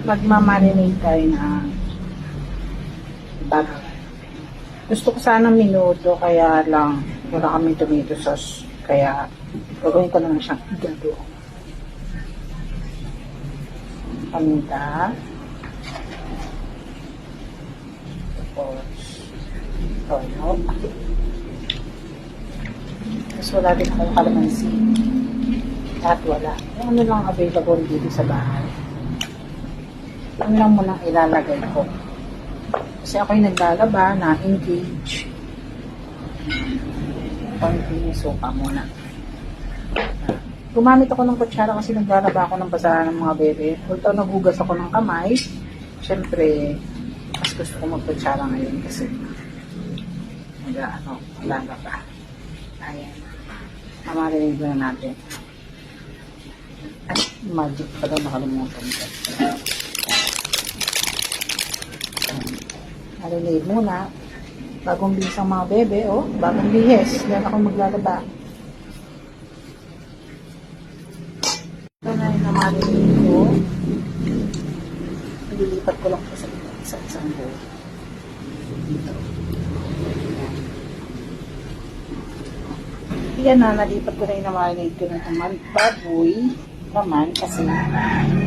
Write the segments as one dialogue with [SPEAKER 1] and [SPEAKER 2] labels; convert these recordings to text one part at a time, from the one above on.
[SPEAKER 1] Magmamarinate tayo ng bago. Gusto ko sana minuto, kaya lang wala kami tomato sauce. Kaya gagawin ko na lang siyang igado. Paminta. Tapos toyo. Tapos wala din akong kalamansi. At wala. Yung ano lang available dito sa bahay. Yung lang munang ilalagay ko. Kasi ako'y naglalaba, na-engage. Konting suka muna. Gumamit ako ng kutsara kasi naglalaba ako ng basahan ng mga bebe. Although naghugas ako ng kamay, syempre, mas gusto ko magkutsara ngayon kasi lalaba. Ayan. Mamarinig na natin. Ay, magic pala, nakalimutan ko. Marinade muna. Bagong bihis ang mga bebe, oh. Bagong bihis. Yan ako maglalaba. Ito na yung marinade ko. Nililipat ko lang sa isang bowl. Dito. Yan na, nalipat ko na yung marinade ko ng baboy naman kasi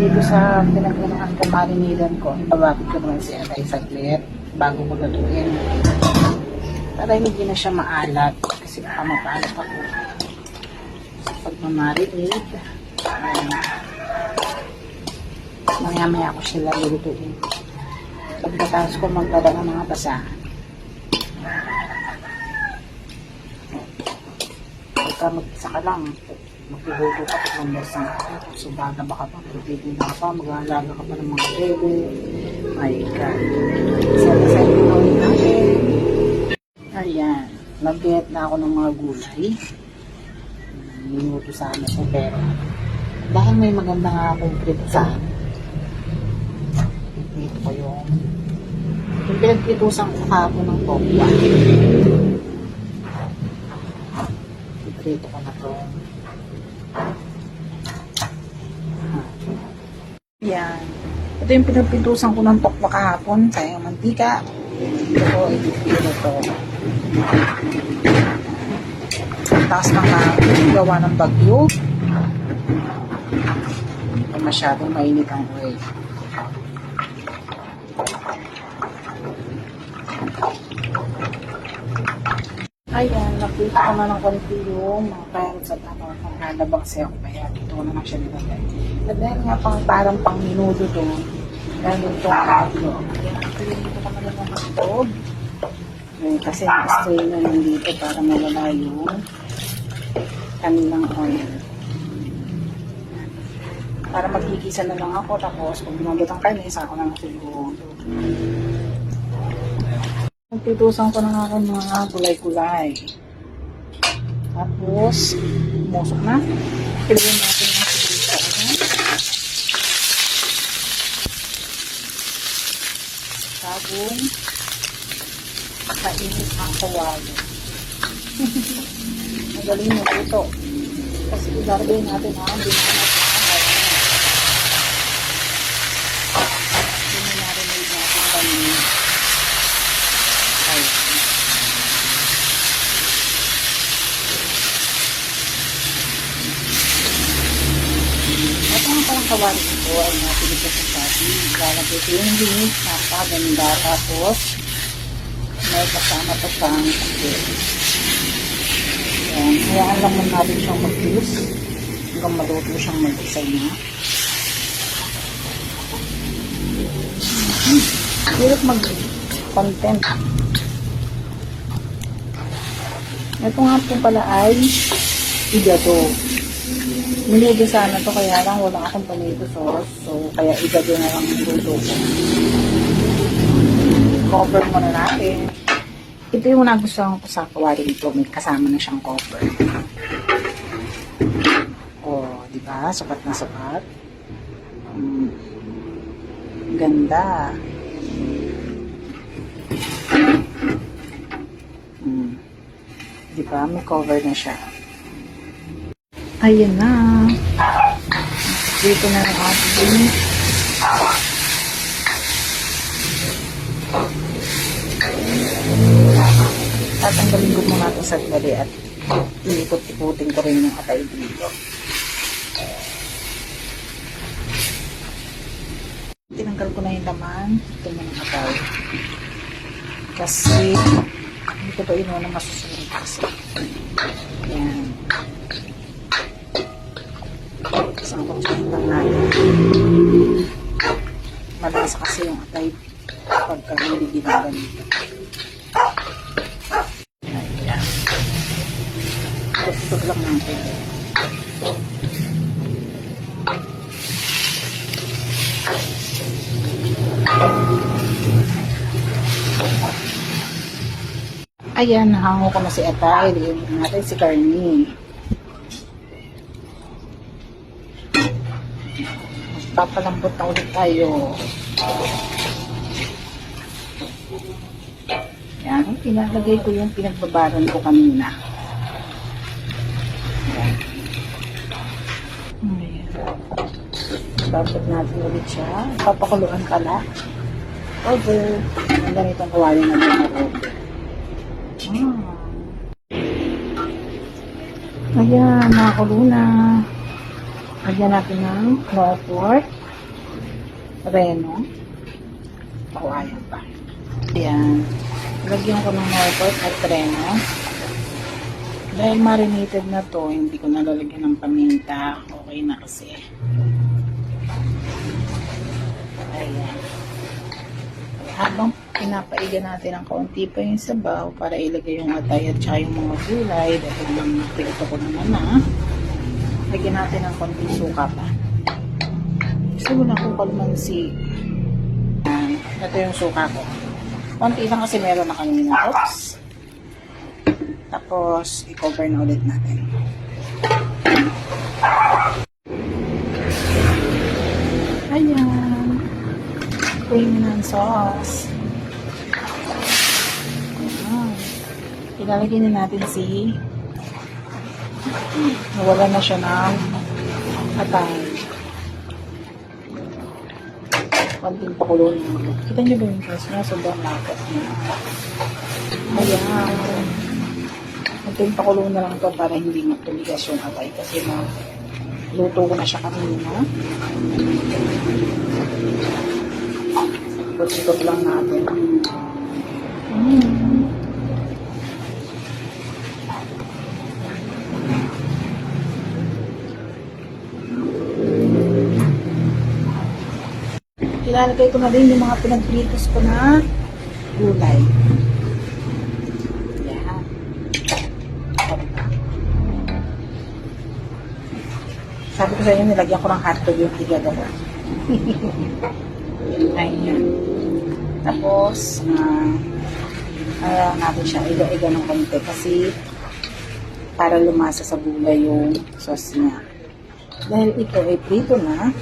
[SPEAKER 1] dito sa pinaglamaan ko marinidan ko, ibababit ko naman si Atay saglit bago ko lutuin para hindi na siya maalat kasi baka mapaalat ako sa pagmamarinade. Maya-maya ko sila lulutuin pagkatapos ko maglaba ng mga basahan. Pagka mag-isa ka lang, maghuhugo ka pa ng basang so baga baka pa, magtitin ka pa, mag-aalaga ka pa ng mga bebe. My God. Isa-isa yung gawin natin. Ayan. Nag-get na ako ng mga gulay. Minuto sana siya pero dahil may maganda nga akong pritusan, ito ko yung pinagpritusan ko kahapon ng tokwa. Prito ko na to. Yan. Ito yung pinagpintusan ko ng tokwa kahapon. Sayang mantika. Ito, ito na to. Taas ng gawa ng bagyo. Masyadong mainit ang oil. Ayan, napita ko na ng konti yung mga carrots at kung halabang siya ako kaya dito ko na lang siya nilagay. At dahil nga parang pang minuto to, dahil itong tatlo. Ayan, dito ko na lang ang hotdog. Kasi na-stray na lang dito para mawala yung kanilang oil. Para magkikisa na lang ako, tapos pag binabot ang kanis, ako na lang siguro. Pagpitusan ko na ako mga gulay-gulay. Tapos, musok na. Piluin natin ng sibuyas. Sabong. Kainit ang kawali. Magaling na ito. Kasi ilalagay natin ang binanat na kawali. Hindi na rin natin kanina. Ito nga parang kawali ito ay napilit ko sa sabi. Lalagay ko yung linis, napaganda. Tapos may kasama pa siyang kapit. Ayan, hayaan lang muna natin siyang mag-fuse hanggang maluto siyang mag-isay na. Hirap mag-content. Ito nga po pala ay igado. Niluto sana to kaya lang wala akong tomato sauce. So, kaya igado na lang yung luto ko. Cover muna natin. Ito yung nagustuhan ko sa kawali nito. May kasama na siyang cover. O, diba? Sapat na sapat. Ganda. Diba? May cover na siya. Ayan na. Dito na ang ating tatanggalin ko muna ito sa dali at iikot-ikutin ko rin yung atay dito. Tinanggal ko na yung laman. Ito mo ng atay. Kasi, hindi ko pa inuwa na masusunod kasi. Ayan. Sangkot lang natin. Malasa kasi yung atay pagka hindi ginaganito. Ayan. Ito lang natin. Ayan, nahango ko na si atay. Ilagyan natin si Carney. Papalambot na ulit tayo. Yan, pinalagay ko yung pinagbabaran ko kanina. Yan. Ayan. Babot natin ulit siya. Papakuluan pala. Over. Ang ganitong kawali na din over. Ayan, nakakulo na. Lagyan natin ng Crawford, Reno, kawayan pa. Ayan. Lagyan ko ng Crawford at Reno. Dahil marinated na to, hindi ko nalalagyan ng paminta. Okay na kasi. Ayan. Habang pinapaiga natin ng kaunti pa yung sabaw para ilagay yung atay at saka yung mga gulay. Dahil lang prito ko naman na. Lagyan natin ng konting suka pa. Gusto ko na kung kalmansi. Ito yung suka ko. Konti lang kasi meron na kanina. Oops. Tapos, i-cover na ulit natin. Ayan. Cream ng sauce. Ayan. Ilalagay na natin si nawala na siya ng atay. Konting pakulo niya. Kita niyo ba yung sauce niya? Sobrang lakot niya. Ayan. Konting pakulo na lang ito para hindi magtumigas yung atay kasi luto ko na siya kanina. Ikot-ikot lang natin. Ilalagay ko na rin yung mga pinagpritos ko na gulay. Yan. Sabi ko sa inyo, nilagyan ko ng hotdog yung higado ko. Ayan. Tapos, natin siya iga-iga ng konti kasi para lumasa sa gulay yung sauce niya. Dahil ito ay prito na,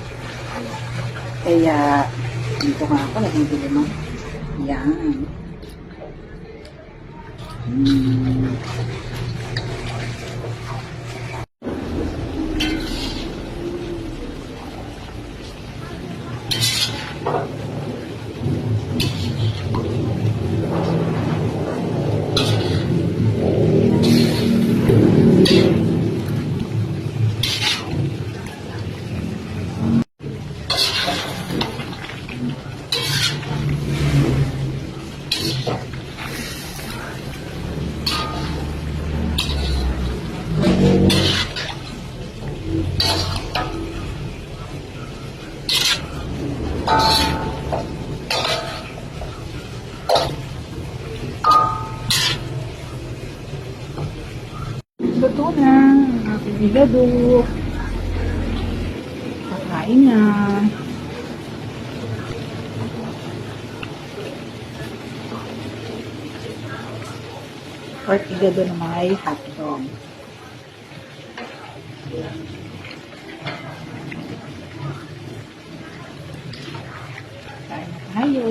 [SPEAKER 1] kaya dito nga ako nagigil naman. Yan. Luto na ang aking higado. Kakain na. Pork higado na may hotdog. Kain na tayo.